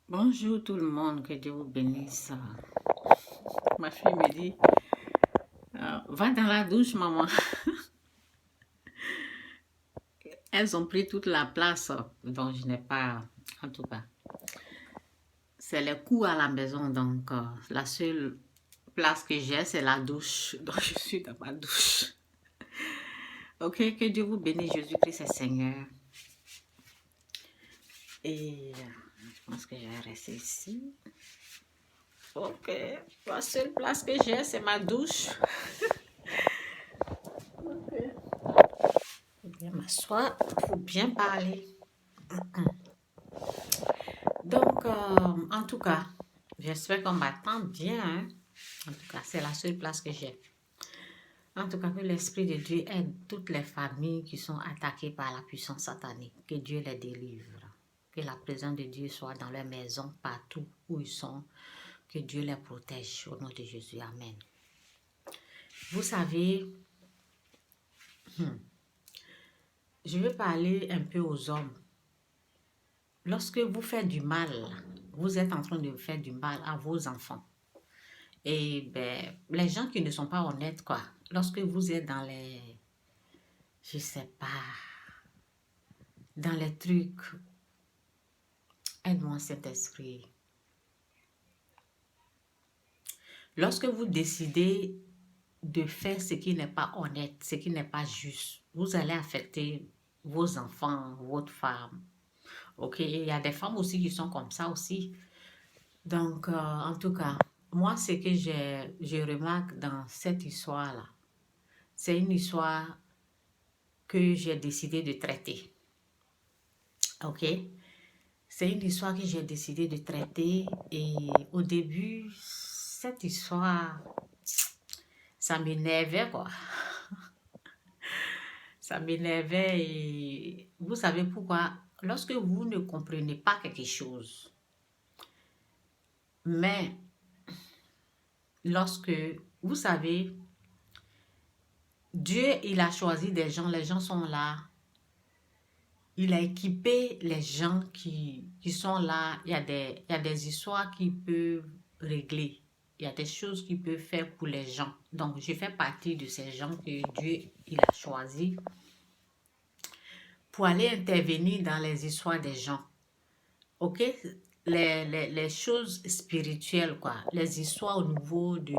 Bonjour tout le monde, que Dieu vous bénisse. Ma fille me dit, va dans la douche, maman. Elles ont pris toute la place, donc je n'ai pas, en tout cas. C'est les cours à la maison, donc la seule place que j'ai, c'est la douche. Donc je suis dans ma douche. Ok, que Dieu vous bénisse, Jésus-Christ est Seigneur. Et je pense que je vais rester ici. Ok, la seule place que j'ai, c'est ma douche. Ok. Faut bien m'asseoir, faut bien parler. Donc, en tout cas, j'espère qu'on m'attend bien. Hein. En tout cas, c'est la seule place que j'ai. En tout cas, que l'Esprit de Dieu aide toutes les familles qui sont attaquées par la puissance satanique. Que Dieu les délivre. Que la présence de Dieu soit dans leur maison, partout où ils sont. Que Dieu les protège au nom de Jésus. Amen. Vous savez, je vais parler un peu aux hommes. Lorsque vous faites du mal, vous êtes en train de faire du mal à vos enfants. Et ben, les gens qui ne sont pas honnêtes, quoi, lorsque vous êtes dans les, je sais pas, dans les trucs, aide-moi Saint-Esprit. Lorsque vous décidez de faire ce qui n'est pas honnête, ce qui n'est pas juste, vous allez affecter vos enfants, votre femme. Ok, il y a des femmes aussi qui sont comme ça aussi. Donc, en tout cas, moi, ce que je remarque dans cette histoire-là, c'est une histoire que j'ai décidé de traiter. Ok? C'est une histoire que j'ai décidé de traiter et au début, cette histoire, ça m'énervait quoi. Ça m'énervait et vous savez pourquoi? Lorsque vous ne comprenez pas quelque chose, mais lorsque, vous savez, Dieu, il a choisi des gens, les gens sont là. Il a équipé les gens qui sont là. Il y a des histoires qui peuvent régler. Il y a des choses qu'il peut faire pour les gens. Donc, je fais partie de ces gens que Dieu il a choisi pour aller intervenir dans les histoires des gens. OK? Les choses spirituelles, quoi. Les histoires au niveau de...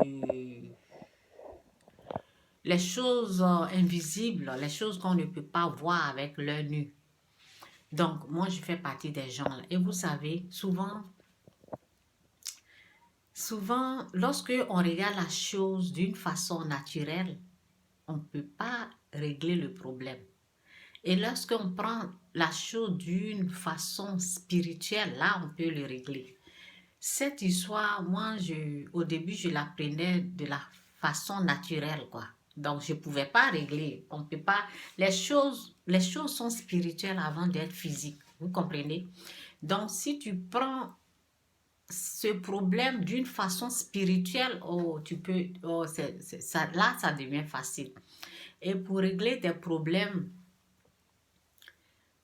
Les choses invisibles, les choses qu'on ne peut pas voir avec l'œil nu. Donc, moi, je fais partie des gens là. Et vous savez, souvent, lorsque on regarde la chose d'une façon naturelle, on ne peut pas régler le problème. Et lorsqu'on prend la chose d'une façon spirituelle, là, on peut le régler. Cette histoire, moi, au début, je l'apprenais de la façon naturelle, quoi. Donc, je ne pouvais pas régler. On peut pas... les choses sont spirituelles avant d'être physiques. Vous comprenez? Donc, si tu prends ce problème d'une façon spirituelle, oh, tu peux, oh, ça, là, ça devient facile. Et pour régler des problèmes,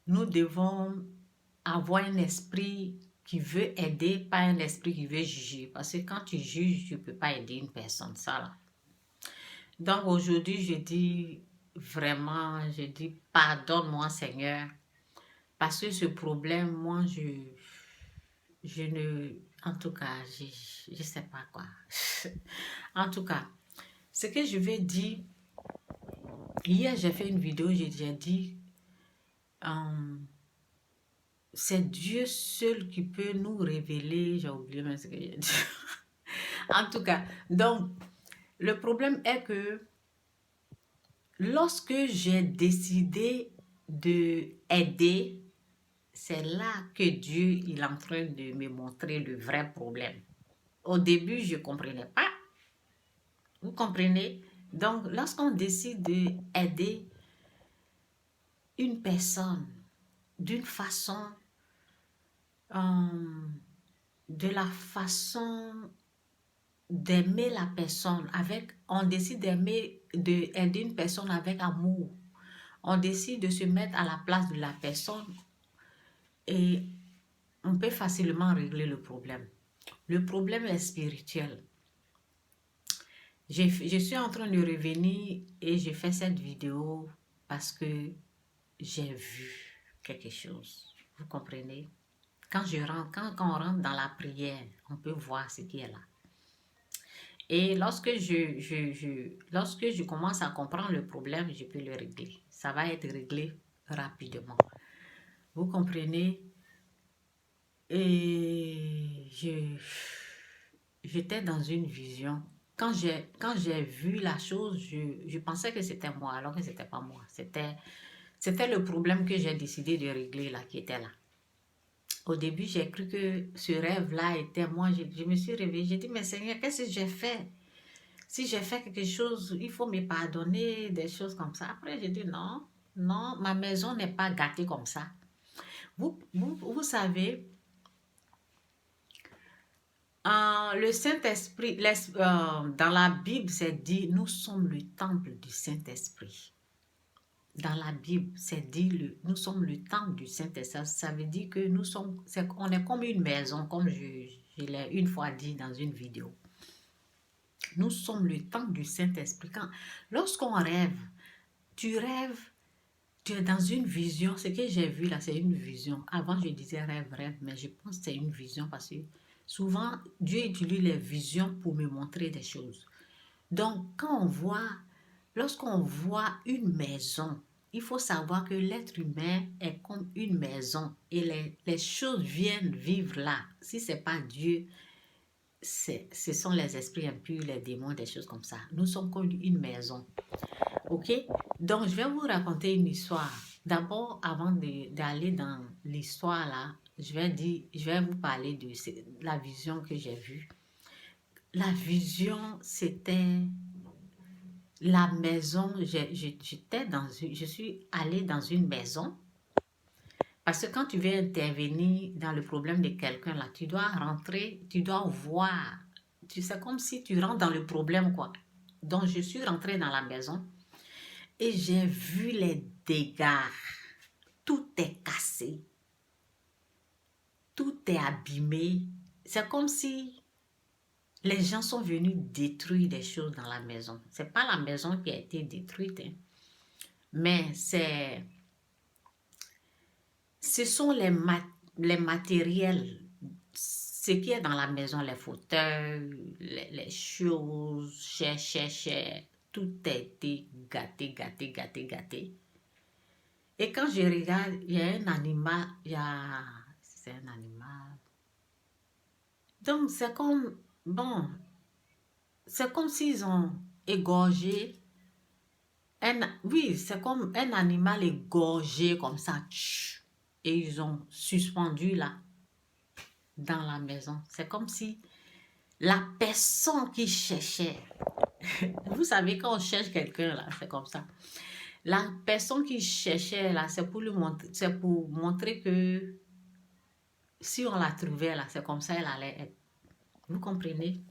nous devons avoir un esprit qui veut aider, pas un esprit qui veut juger. Parce que quand tu juges, tu ne peux pas aider une personne, ça là. Donc aujourd'hui, je dis vraiment, je dis pardonne-moi Seigneur. Parce que ce problème, moi, je ne, en tout cas, je sais pas quoi. En tout cas, ce que je vais dire, hier j'ai fait une vidéo, j'ai dit, c'est Dieu seul qui peut nous révéler, j'ai oublié même ce que j'ai dit. En tout cas, donc, le problème est que lorsque j'ai décidé de aider, c'est là que Dieu il est en train de me montrer le vrai problème. Au début, je ne comprenais pas. Vous comprenez? Donc, lorsqu'on décide d'aider une personne d'une façon, de la façon d'aimer la personne avec, on décide d'aider une personne avec amour. On décide de se mettre à la place de la personne et on peut facilement régler le problème. Le problème est spirituel. Je suis en train de revenir et j'ai fait cette vidéo parce que j'ai vu quelque chose. Vous comprenez? Quand on rentre dans la prière, on peut voir ce qui est là. Et lorsque je commence à comprendre le problème, je peux le régler. Ça va être réglé rapidement. Vous comprenez? Et j'étais dans une vision. Quand j'ai vu la chose, je pensais que c'était moi, alors que ce n'était pas moi. C'était le problème que j'ai décidé de régler là, qui était là. Au début, j'ai cru que ce rêve-là était moi. Je me suis réveillée. J'ai dit, mais Seigneur, qu'est-ce que j'ai fait? Si j'ai fait quelque chose, il faut me pardonner, des choses comme ça. Après, j'ai dit, non, non, ma maison n'est pas gâtée comme ça. Vous savez, le Saint-Esprit, dans la Bible, c'est dit, nous sommes le temple du Saint-Esprit. Dans la Bible, c'est dit, nous sommes le temple du Saint-Esprit. Ça veut dire que on est comme une maison, comme je l'ai une fois dit dans une vidéo. Nous sommes le temple du Saint-Esprit. Lorsqu'on rêve, tu es dans une vision. Ce que j'ai vu là, c'est une vision. Avant, je disais rêve, mais je pense que c'est une vision parce que souvent, Dieu utilise les visions pour me montrer des choses. Donc, lorsqu'on voit une maison, il faut savoir que l'être humain est comme une maison et les choses viennent vivre là. Si ce n'est pas Dieu, ce sont les esprits impurs, les démons, des choses comme ça. Nous sommes comme une maison. Ok? Donc, je vais vous raconter une histoire. D'abord, avant d'aller dans l'histoire là, je vais vous parler de la vision que j'ai vue. La vision, c'était la maison. Je suis allée dans une maison. Parce que quand tu veux intervenir dans le problème de quelqu'un là, tu dois rentrer, tu dois voir. C'est comme si tu rentres dans le problème, quoi. Donc, je suis rentrée dans la maison et j'ai vu les dégâts. Tout est cassé. Tout est abîmé. C'est comme si les gens sont venus détruire des choses dans la maison. Ce n'est pas la maison qui a été détruite, hein, mais ce sont les matériels, ce qui est dans la maison, les fauteuils, les choses, cher. Tout a été gâté, gâté, gâté, gâté. Et quand je regarde, il y a un animal, c'est un animal. Donc, c'est comme s'ils ont égorgé, oui, c'est comme un animal égorgé comme ça, et ils ont suspendu là, dans la maison. C'est comme si la personne qui cherchait, vous savez, quand on cherche quelqu'un là, c'est comme ça. La personne qui cherchait là, c'est pour montrer que si on la trouvait là, c'est comme ça elle allait être. Vous comprenez?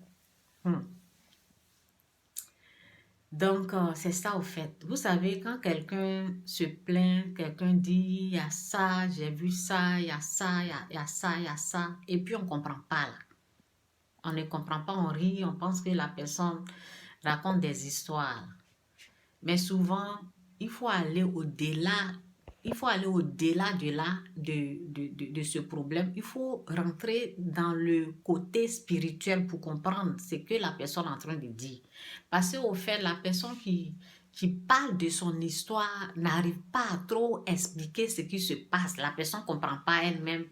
Donc, c'est ça au fait. Vous savez, quand quelqu'un se plaint, quelqu'un dit, il y a ça, j'ai vu ça, il y a ça, il y a ça, il y a ça, et puis on ne comprend pas là. On ne comprend pas, on rit, on pense que la personne raconte des histoires. Mais souvent, il faut aller au-delà. Il faut aller au-delà de ce problème. Il faut rentrer dans le côté spirituel pour comprendre ce que la personne est en train de dire. Parce qu'au fait, la personne qui parle de son histoire n'arrive pas à trop expliquer ce qui se passe. La personne ne comprend pas elle-même.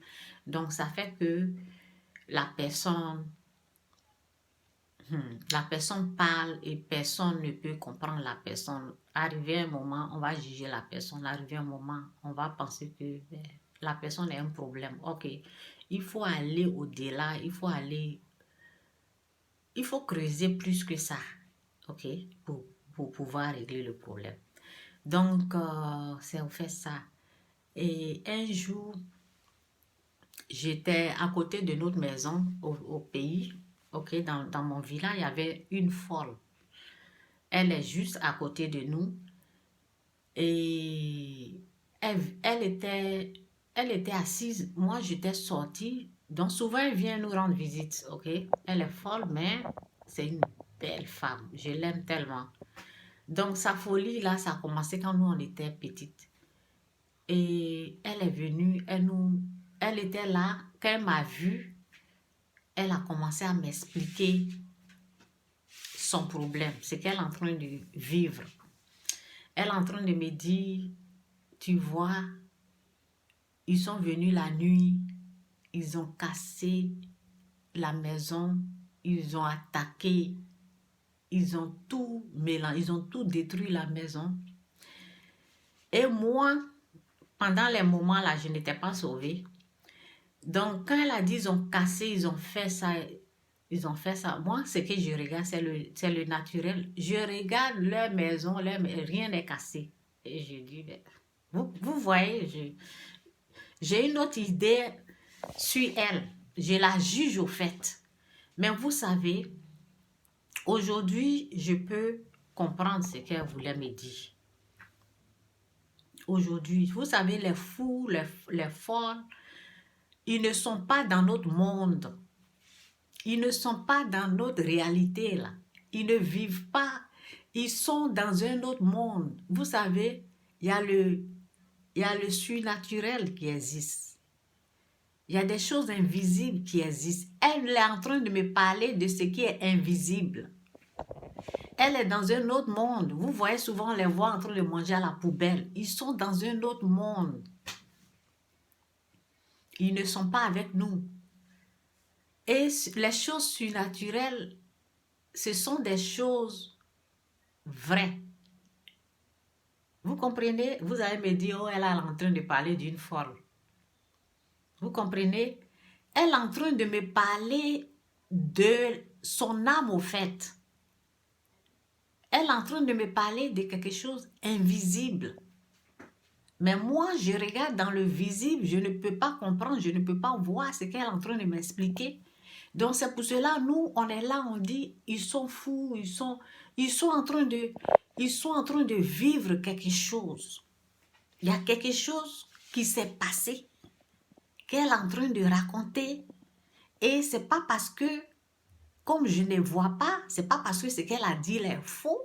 Donc, ça fait que la personne parle et personne ne peut comprendre la personne. Arrivé un moment, on va juger la personne. Arrivé un moment, on va penser que la personne a un problème. Ok, il faut aller au-delà, il faut creuser plus que ça, ok, pour pouvoir régler le problème. Donc, c'est en fait ça. Et un jour, j'étais à côté de notre maison au pays. Ok, dans mon village, il y avait une folle. Elle est juste à côté de nous. Et elle était elle était assise, moi j'étais sortie. Donc souvent elle vient nous rendre visite, ok? Elle est folle, mais c'est une belle femme. Je l'aime tellement. Donc sa folie là, ça a commencé quand nous on était petites. Et elle est venue, elle était là. Quand elle m'a vue, elle a commencé à m'expliquer son problème, ce qu'elle est en train de vivre. Elle est en train de me dire, tu vois, ils sont venus la nuit, ils ont cassé la maison, ils ont attaqué, ils ont tout mélangé, ils ont tout détruit la maison. Et moi, pendant les moments là, je n'étais pas sauvée. Donc, quand elle a dit ils ont cassé, ils ont fait ça, ils ont fait ça. Moi, ce que je regarde, c'est le naturel. Je regarde leur maison, rien n'est cassé. Et je dis, ben, vous voyez, j'ai une autre idée sur elle. Je la juge au fait. Mais vous savez, aujourd'hui, je peux comprendre ce qu'elle voulait me dire. Aujourd'hui, vous savez, les fous, les folles, ils ne sont pas dans notre monde. Ils ne sont pas dans notre réalité là. Ils ne vivent pas. Ils sont dans un autre monde. Vous savez, il y a le surnaturel qui existe. Il y a des choses invisibles qui existent. Elle est en train de me parler de ce qui est invisible. Elle est dans un autre monde. Vous voyez souvent les voir en train de manger à la poubelle. Ils sont dans un autre monde. Ils ne sont pas avec nous. Et les choses surnaturelles, ce sont des choses vraies. Vous comprenez? Vous allez me dire, oh, elle est en train de parler d'une folle. Vous comprenez? Elle est en train de me parler de son âme au fait. Elle est en train de me parler de quelque chose invisible. Mais moi, je regarde dans le visible, je ne peux pas comprendre, je ne peux pas voir ce qu'elle est en train de m'expliquer. Donc c'est pour cela, nous, on est là, on dit, ils sont fous, ils sont en train de vivre quelque chose. Il y a quelque chose qui s'est passé, qu'elle est en train de raconter. Et c'est pas parce que, comme je ne vois pas, c'est pas parce que ce qu'elle a dit est faux.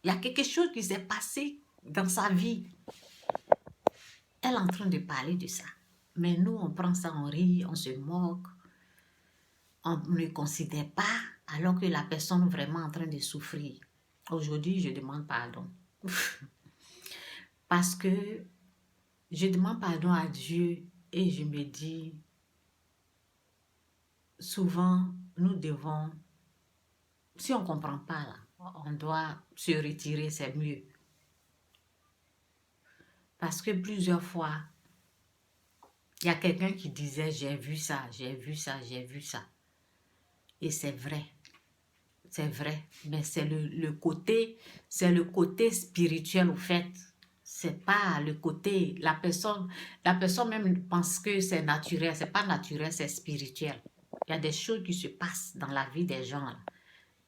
Il y a quelque chose qui s'est passé dans sa vie. Elle est en train de parler de ça. Mais nous, on prend ça, on rit, on se moque. On ne considère pas alors que la personne est vraiment en train de souffrir. Aujourd'hui, je demande pardon. Parce que je demande pardon à Dieu et je me dis, souvent, nous devons, si on ne comprend pas, là, on doit se retirer, c'est mieux. Parce que plusieurs fois, il y a quelqu'un qui disait, j'ai vu ça, j'ai vu ça, j'ai vu ça. Et c'est vrai. C'est vrai, mais c'est le côté spirituel au fait. C'est pas le côté, la personne même pense que c'est naturel. C'est pas naturel, c'est spirituel. Il y a des choses qui se passent dans la vie des gens, là.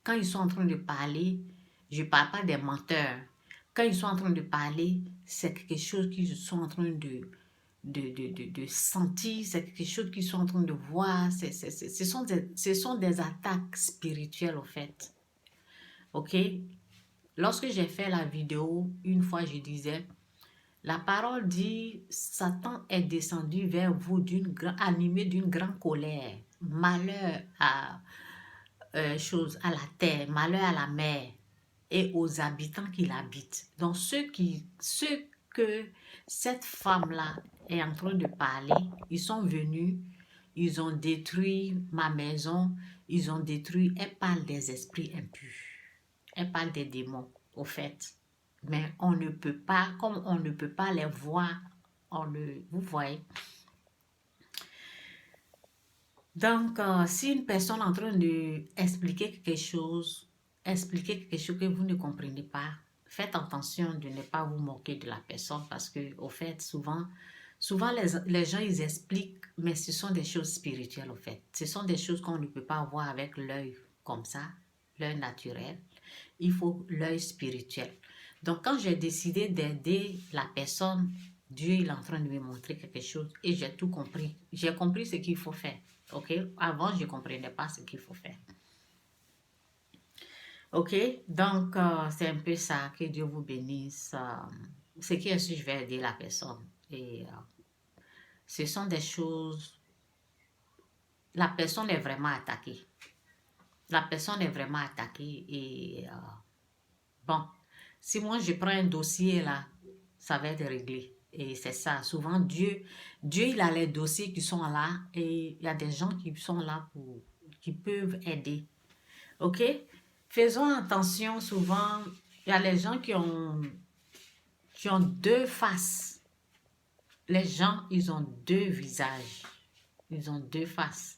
Quand ils sont en train de parler, je parle pas des menteurs. Quand ils sont en train de parler, c'est quelque chose qu'ils sont en train de sentir, c'est quelque chose qu'ils sont en train de voir. Ce sont des attaques spirituelles, au fait. Ok? Lorsque j'ai fait la vidéo, une fois je disais, la parole dit, Satan est descendu vers vous animé d'une grande colère, malheur à la terre, malheur à la mer et aux habitants qui l'habitent. Donc ceux que cette femme-là est en train de parler, ils sont venus, ils ont détruit ma maison, ils ont détruit, elle parle des esprits impurs. Elle parle des démons, au fait. Mais on ne peut pas, comme on ne peut pas les voir, vous voyez. Donc, si une personne est en train d'expliquer quelque chose que vous ne comprenez pas, faites attention de ne pas vous moquer de la personne parce que, au fait, souvent les gens, ils expliquent, mais ce sont des choses spirituelles, au fait. Ce sont des choses qu'on ne peut pas voir avec l'œil comme ça, l'œil naturel. Il faut l'œil spirituel. Donc, quand j'ai décidé d'aider la personne Dieu, il est en train de me montrer quelque chose et j'ai tout compris. J'ai compris ce qu'il faut faire. OK? Avant, je ne comprenais pas ce qu'il faut faire. OK? Donc, c'est un peu ça. Que Dieu vous bénisse. Ce qui est sûr, je vais aider la personne. Et ce sont des choses... La personne est vraiment attaquée. La personne est vraiment attaquée et... bon, si moi je prends un dossier là, ça va être réglé. Et c'est ça. Souvent, Dieu, il a les dossiers qui sont là et il y a des gens qui sont là qui peuvent aider. OK? Faisons attention, souvent, il y a les gens qui ont deux faces. Les gens, ils ont deux visages. Ils ont deux faces.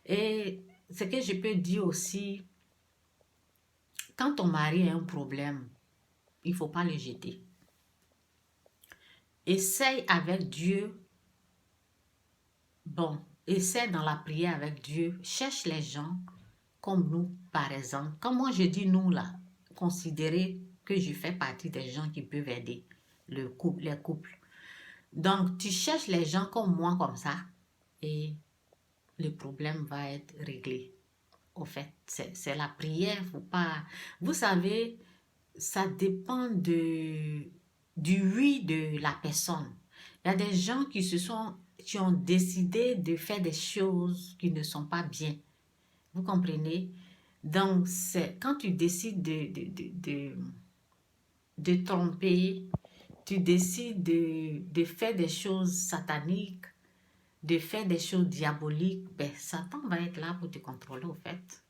Et ce que je peux dire aussi, quand ton mari a un problème, il ne faut pas le jeter. Essaye avec Dieu. Bon, essaie dans la prière avec Dieu. Cherche les gens comme nous, par exemple. Quand moi je dis nous là, considérez que je fais partie des gens qui peuvent aider les couples. Donc, tu cherches les gens comme moi, comme ça, et le problème va être réglé. Au fait, c'est la prière, faut pas... Vous savez, ça dépend du oui de la personne. Il y a des gens qui ont décidé de faire des choses qui ne sont pas bien. Vous comprenez? Donc, c'est quand tu décides de tromper, tu décides de faire des choses sataniques, de faire des choses diaboliques, ben, Satan va être là pour te contrôler, au fait.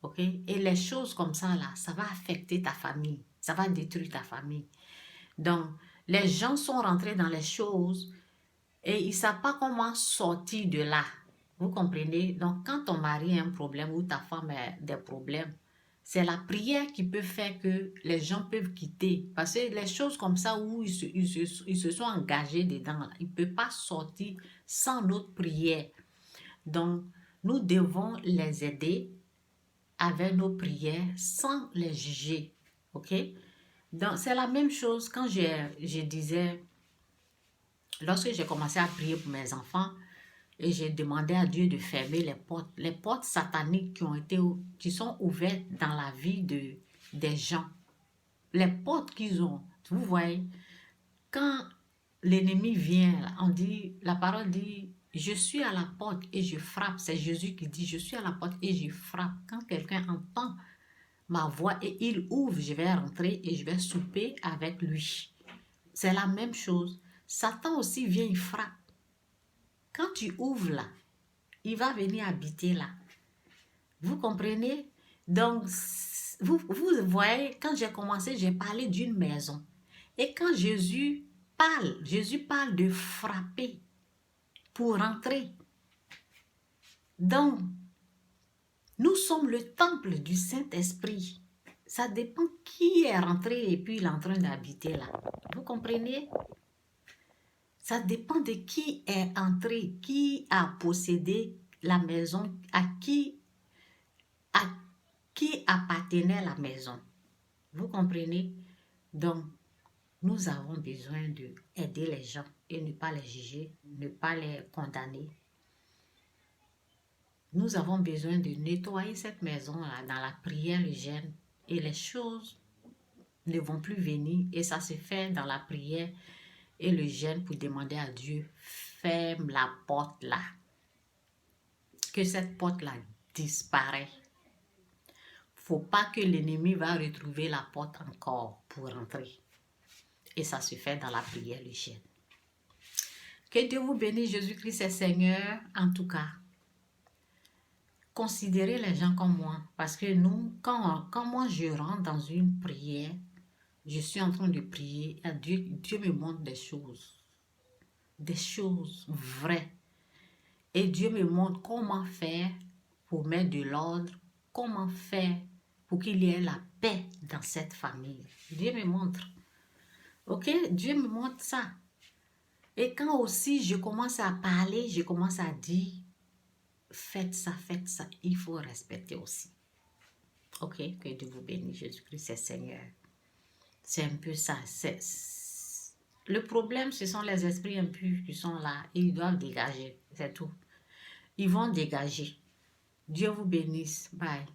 OK? Et les choses comme ça, là, ça va affecter ta famille. Ça va détruire ta famille. Donc, les gens sont rentrés dans les choses et ils ne savent pas comment sortir de là. Vous comprenez? Donc, quand ton mari a un problème ou ta femme a des problèmes, c'est la prière qui peut faire que les gens peuvent quitter. Parce que les choses comme ça où ils se sont engagés dedans, là, ils ne peuvent pas sortir sans notre prière. Donc, nous devons les aider avec nos prières sans les juger. OK? Donc, c'est la même chose quand je disais, lorsque j'ai commencé à prier pour mes enfants, et j'ai demandé à Dieu de fermer les portes sataniques qui sont ouvertes dans la vie des gens. Les portes qu'ils ont. Vous voyez, quand l'ennemi vient, on dit, la parole dit, je suis à la porte et je frappe. C'est Jésus qui dit, je suis à la porte et je frappe. Quand quelqu'un entend ma voix et il ouvre, je vais rentrer et je vais souper avec lui. C'est la même chose. Satan aussi vient, il frappe. Quand tu ouvres là, il va venir habiter là. Vous comprenez? Donc, vous voyez, quand j'ai commencé, j'ai parlé d'une maison. Et quand Jésus parle de frapper pour rentrer. Donc, nous sommes le temple du Saint-Esprit. Ça dépend qui est rentré et puis il est en train d'habiter là. Vous comprenez? Ça dépend de qui est entré, qui a possédé la maison, à qui appartenait la maison. Vous comprenez? Donc, nous avons besoin d'aider les gens et ne pas les juger, ne pas les condamner. Nous avons besoin de nettoyer cette maison-là dans la prière, le jeûne, et les choses ne vont plus venir et ça se fait dans la prière et le jeûne pour demander à Dieu, ferme la porte là. Que cette porte-là disparaisse. Faut pas que l'ennemi va retrouver la porte encore pour rentrer. Et ça se fait dans la prière, le jeûne. Que Dieu vous bénisse, Jésus-Christ est Seigneur. En tout cas, considérez les gens comme moi. Parce que nous, quand moi je rentre dans une prière, je suis en train de prier, et Dieu me montre des choses vraies. Et Dieu me montre comment faire pour mettre de l'ordre, comment faire pour qu'il y ait la paix dans cette famille. Dieu me montre. Ok? Dieu me montre ça. Et quand aussi je commence à parler, je commence à dire, faites ça, il faut respecter aussi. Ok? Que Dieu vous bénisse, Jésus-Christ est Seigneur. C'est un peu ça. Le problème, ce sont les esprits impurs qui sont là et ils doivent dégager, c'est tout. Ils vont dégager. Dieu vous bénisse. Bye.